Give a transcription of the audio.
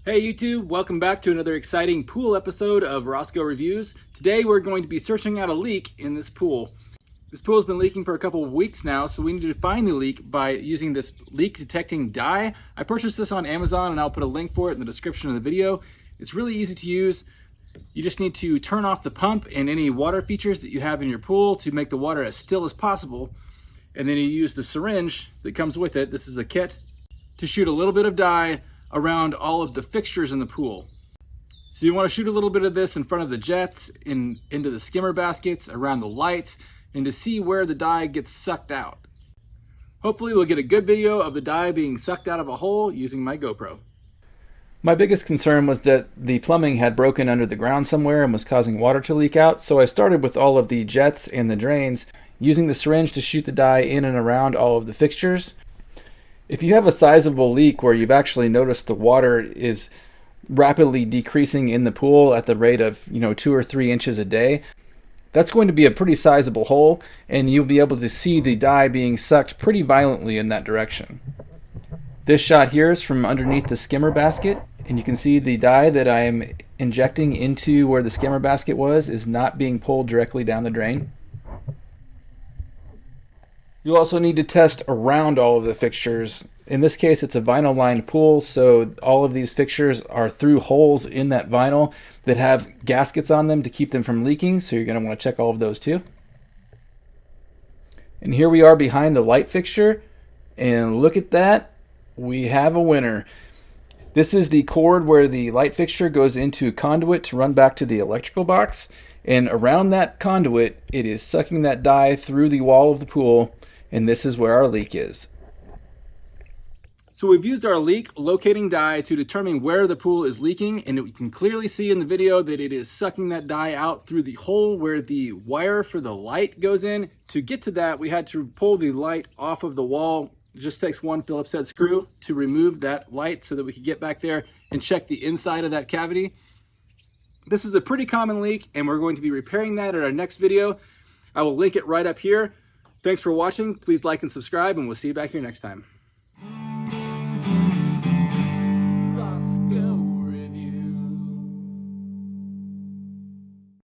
Hey YouTube, welcome back to another exciting pool episode of Rosco Reviews. Today we're going to be searching out a leak in this pool. This pool has been leaking for a couple of weeks now, so we need to find the leak by using this leak detecting dye. I purchased this on Amazon and I'll put a link for it in the description of the video. It's really easy to use. You just need to turn off the pump and any water features that you have in your pool to make the water as still as possible. And then you use the syringe that comes with it, this is a kit, to shoot a little bit of dye around all of the fixtures in the pool. So you want to shoot a little bit of this in front of the jets, into the skimmer baskets, around the lights, and to see where the dye gets sucked out. Hopefully we'll get a good video of the dye being sucked out of a hole using my GoPro. My biggest concern was that the plumbing had broken under the ground somewhere and was causing water to leak out, so I started with all of the jets and the drains, using the syringe to shoot the dye in and around all of the fixtures. If you have a sizable leak where you've actually noticed the water is rapidly decreasing in the pool at the rate of 2 or 3 inches a day, that's going to be a pretty sizable hole, and you'll be able to see the dye being sucked pretty violently in that direction. This shot here is from underneath the skimmer basket, and you can see the dye that I am injecting into where the skimmer basket was is not being pulled directly down the drain. You'll also need to test around all of the fixtures. In this case, it's a vinyl lined pool, so all of these fixtures are through holes in that vinyl that have gaskets on them to keep them from leaking, so you're going to want to check all of those too. And here we are behind the light fixture, and look at that, we have a winner. This is the cord where the light fixture goes into conduit to run back to the electrical box, and around that conduit it is sucking that dye through the wall of the pool, and this is where our leak is. So we've used our leak locating dye to determine where the pool is leaking, and we can clearly see in the video that it is sucking that dye out through the hole where the wire for the light goes in. To get to that, we had to pull the light off of the wall. It just takes one Phillips head screw to remove that light so that we could get back there and check the inside of that cavity. This is a pretty common leak, and we're going to be repairing that in our next video. I will link it right up here. Thanks for watching. Please like and subscribe, and we'll see you back here next time.